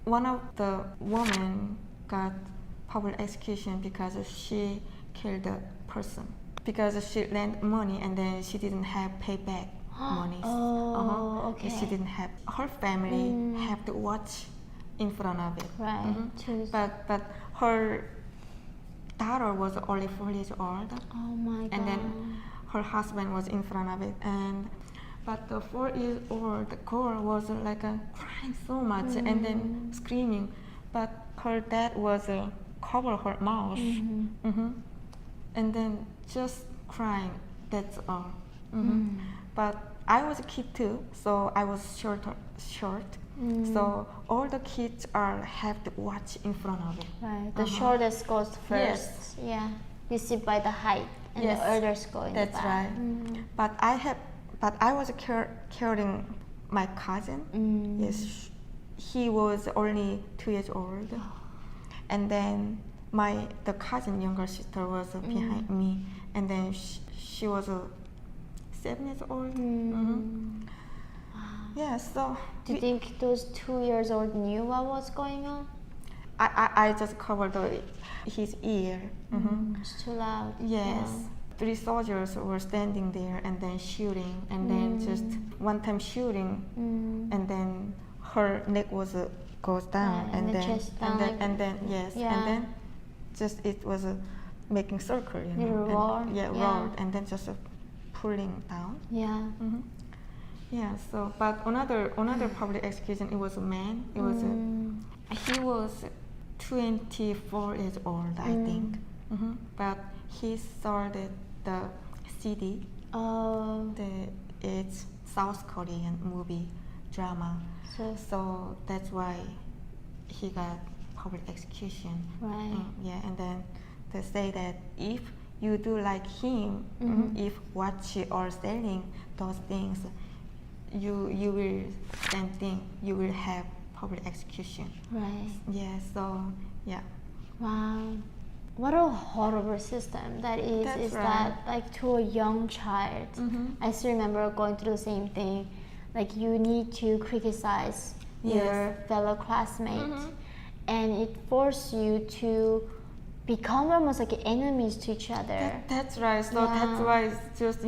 one of the women got public execution because she killed a person. Because she lent money and then she didn't have payback money. Okay. She didn't have. Her family have to watch in front of it. Right. But her daughter was only 4 years old. Oh my God. And then her husband was in front of it, but the 4-year-old girl was like crying so much and then screaming, but her dad was cover her mouth and then just crying. That's all. But I was a kid too, so I was short. So all the kids have to watch in front of it. Right. The shortest goes first. Yes. Yeah. You see by the height, and Yes. the elders go in That's the back. right. But I was carrying my cousin. Yes, he was only 2 years old, and then the cousin younger sister was behind me, and then she was 7 years old. Yeah. So Do you think those 2 years old knew what was going on? I just covered his ear. It's too loud. Yes. Yeah. 3 soldiers were standing there and then shooting, and then just one time shooting, and then her neck goes down, Right, and the chest down, and then yes, Yeah. and then just it was making circle, Little roar. and, roared, and then just pulling down. Yeah. Yeah. So, but another public execution, it was a man. It was he was 24 years old, I think. But he started the CD. It's South Korean movie drama. So that's why he got public execution. Right. Yeah, and then they say that if you do like him, if watching or selling those things, you will same thing. You will have public execution. Right. Yeah. So yeah. Wow. What a horrible system that is. That's is right. that like to a young child? I still remember going through the same thing. Like you need to criticize your fellow classmates, and it forces you to become almost like enemies to each other. That's right. So that's why it's just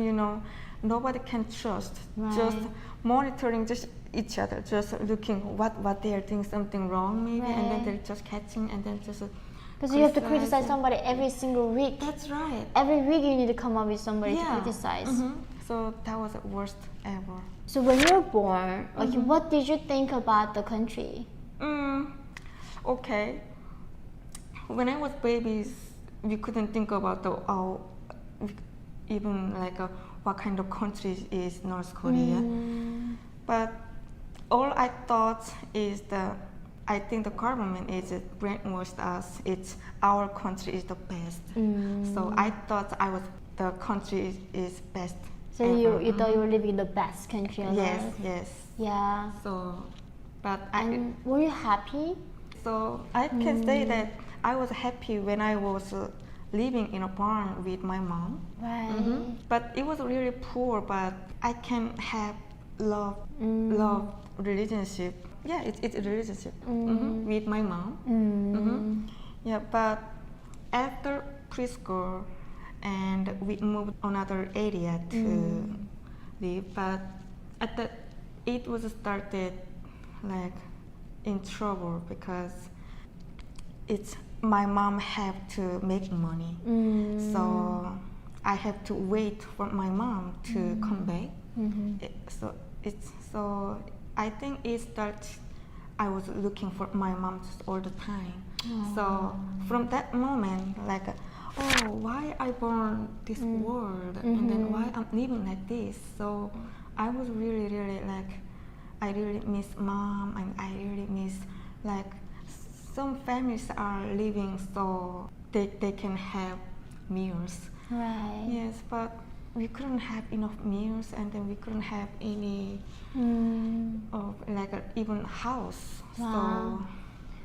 nobody can trust. Right. Just monitoring just each other, just looking what they are doing something wrong maybe, and then they're just catching and then just. Because you have to criticize somebody every single week. That's right. Every week you need to come up with somebody to criticize. So that was the worst ever. So when you were born, like what did you think about the country? Okay. When I was babies, we couldn't think about even like what kind of country is North Korea. But all I thought is I think the government is brainwashed us. It's our country is the best. So I thought the country is best. So you thought you were living in the best country on earth? Yes. Yeah. So, but were you happy? So I can say that I was happy when I was living in a barn with my mom. Right. But it was really poor. But I can have love relationship. Yeah, it's a relationship with my mom. Yeah, but after preschool, and we moved another area to live. But it was started like in trouble because my mom have to make money, so I have to wait for my mom to come back. So I think it started. I was looking for my mom all the time. So from that moment, like, oh, why I born this world, and then why I'm living like this? So I was really, really like, I really miss mom, and I really miss like some families are living so they can have meals. Right. Yes, but we couldn't have enough meals, and then we couldn't have any like even house. Wow.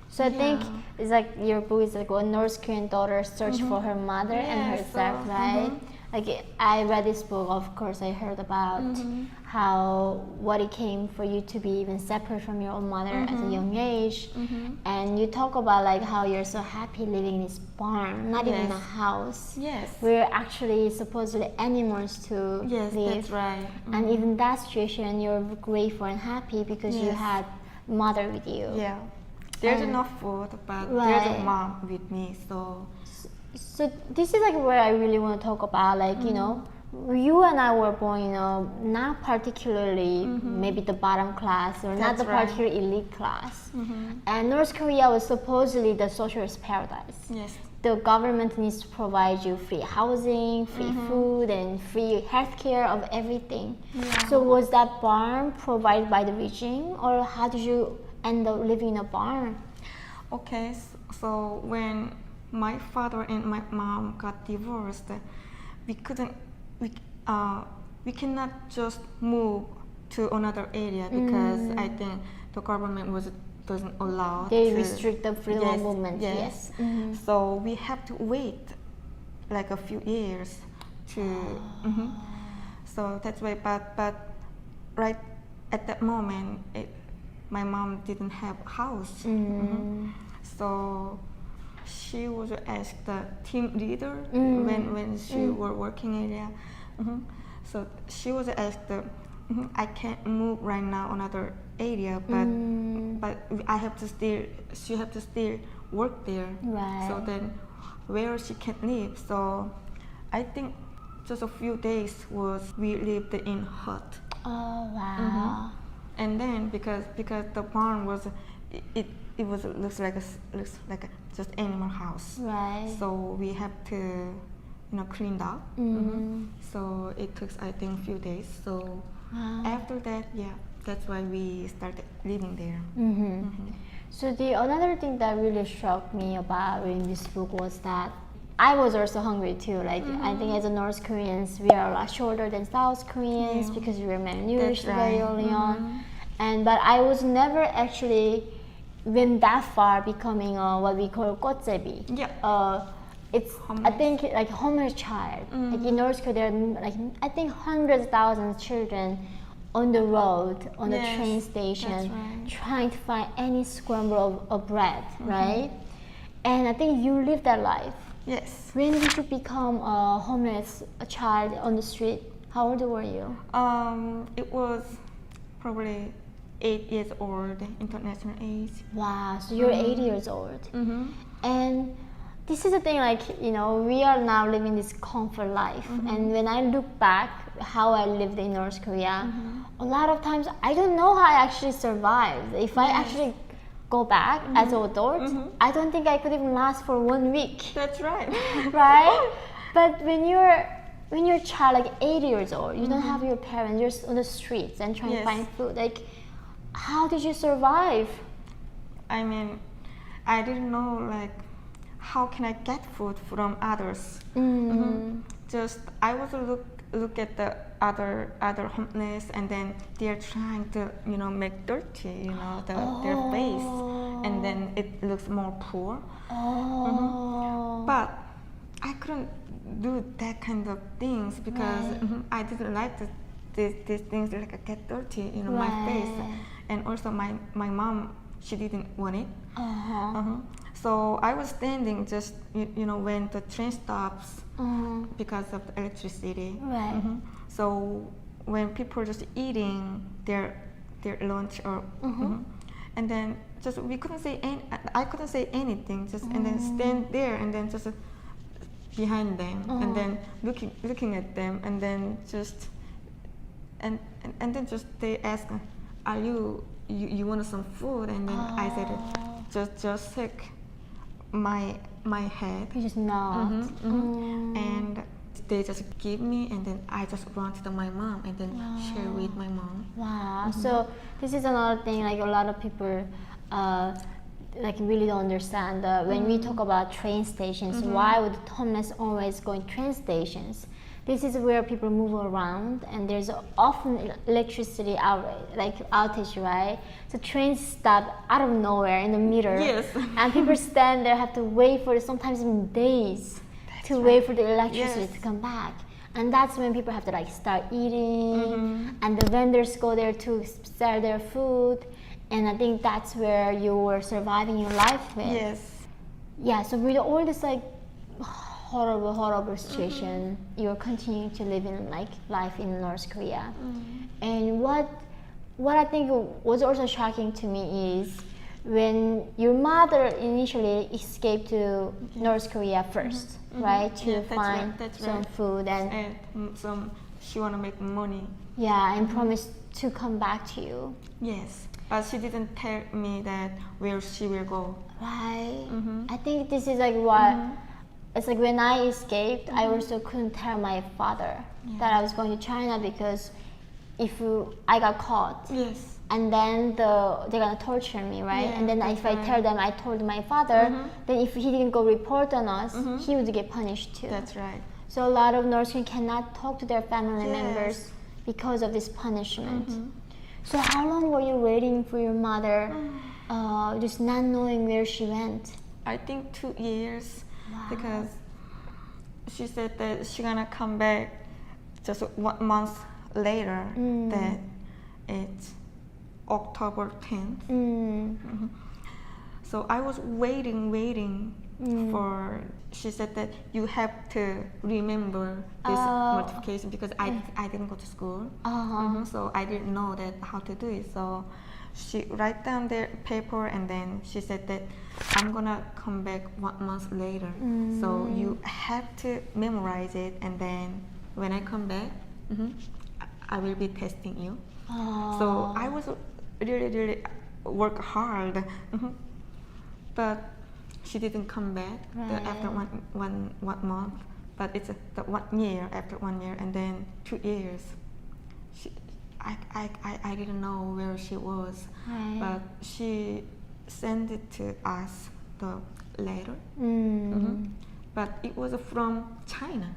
So I think it's like your book is like a North Korean daughter search for her mother and herself, right? like I read this book, of course I heard about how what it came for you to be even separate from your own mother at a young age, and you talk about like how you're so happy living in this barn, not even Yes. a house. Yes. We're actually supposedly animals to Yes, live. that's right. And even that situation, you're grateful and happy because you Yes. had mother with you. Yeah. There's And- enough food, but there's Right. a mom with me, so So this is like where I really want to talk about, like, you know, you and I were born, you know, not particularly maybe the bottom class or not That's the right. particular elite class. And North Korea was supposedly the socialist paradise. yes. The government needs to provide you free housing, free food, and free healthcare of everything. Yeah. So was that barn provided by the regime, or how did you end up living in a barn? Okay, so when my father and my mom got divorced, we couldn't, we cannot just move to another area because I think the government doesn't allow. They to, restrict the freedom of movement. Yes. So we have to wait like a few years to. So that's why, but right at that moment, my mom didn't have a house. So she was asked the team leader when she were working area. So she was asked, I can't move right now another area, but I have to still, she have to still work there. Right. So then, where she can live. So I think just a few days was we lived in hut. Oh wow. And then because the barn was it looks like a just animal house. Right. So we have to clean up. So it took I think a few days. So after that, yeah, that's why we started living there. So the another thing that really struck me about reading this book was that I was also hungry too. Like I think as a North Koreans, we are a lot shorter than South Koreans Yeah. because we were malnourished That's very right. early on. And but I was never actually went that far becoming what we call 꽶제비. Yeah. It's I Homeless. think like homeless child. Like in North Korea, there are like I think hundreds of thousands of children on the road, on the Yes, train station, that's right. trying to find any scramble of bread, right? And I think you live that life. Yes. When did you become a homeless child on the street? How old were you? It was probably 8 years old, international age. Wow, so you're 80 years old. And this is the thing, like, you know, we are now living this comfort life. And when I look back how I lived in North Korea, a lot of times I don't know how I actually survived. If I actually go back as an adult, I don't think I could even last for 1 week. That's right. Right? But when you're a child, like 80 years old, you don't have your parents, you're on the streets and trying to Yes. find food. Like, how did you survive? I mean, I didn't know like how can I get food from others. Just I was look at the other homeless, and then they're trying to make dirty their face, and then it looks more poor. But I couldn't do that kind of things because I didn't like these things like get dirty my face, and also my mom, she didn't want it. So I was standing just when the train stops because of the electricity. Right. So when people just eating their lunch or and then just we couldn't say I couldn't say anything, just and then stand there and then just behind them and then looking at them, and then just and then just they ask, are you want some food? And then I said just shake my head. You just not. And they just give me, and then I just run to my mom and then share with my mom. Wow. So this is another thing, like a lot of people like really don't understand. When we talk about train stations, why would homeless always go in train stations? This is where people move around, and there's often electricity outage, right? So trains stop out of nowhere in the middle, Yes. and people stand there, have to wait for sometimes even days to wait for the electricity Yes. to come back. And that's when people have to like start eating, and the vendors go there to sell their food, and I think that's where you were surviving your life with. Yes. Yeah, so with all this like horrible situation, you're continuing to live in like life in North Korea. And what I think was also shocking to me is when your mother initially escaped to North Korea first, right, to Yeah, find that's some right. food And she wanna make money. yeah, and promised to come back to you. Yes, but she didn't tell me that where she will go. Right. I think this is like what it's like when I escaped, I also couldn't tell my father that I was going to China because I got caught, Yes. and then they're gonna torture me, right? Yeah, and then if I tell them I told my father, then if he didn't go report on us, he would get punished too. That's right. So a lot of North Koreans cannot talk to their family Yes. members because of this punishment. So how long were you waiting for your mother, just not knowing where she went? I think 2 years. Wow. Because she said that she's gonna come back just 1 month later. That it's October 10th. So I was waiting for. She said that you have to remember this notification because I didn't go to school. So I didn't know that how to do it. So she write down the paper and then she said that I'm gonna come back 1 month later. So you have to memorize it, and then when I come back, I will be testing you. So I was really work hard, but she didn't come back after one month. But it's the 1 year after 1 year, and then 2 years. I didn't know where she was, but she sent it to us the letter. But it was from China.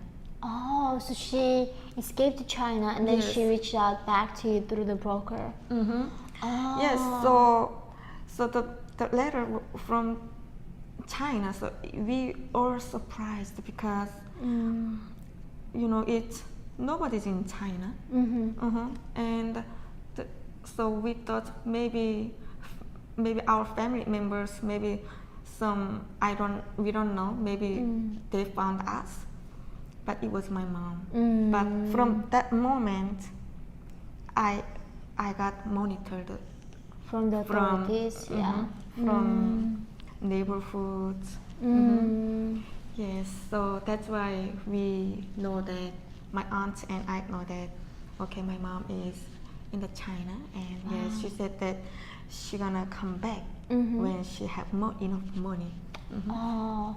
Oh, so she escaped to China and then Yes. she reached out back to you through the broker. Oh. Yes, so the letter from China. So we are surprised because it's nobody's in China, and so we thought maybe our family members, maybe we don't know, maybe they found us, but it was my mom. But from that moment, I got monitored From the authorities, from neighborhoods. Yes, so that's why we know that my aunt and I know that my mom is in the China, and yes, she said that she gonna come back when she have enough money. Oh.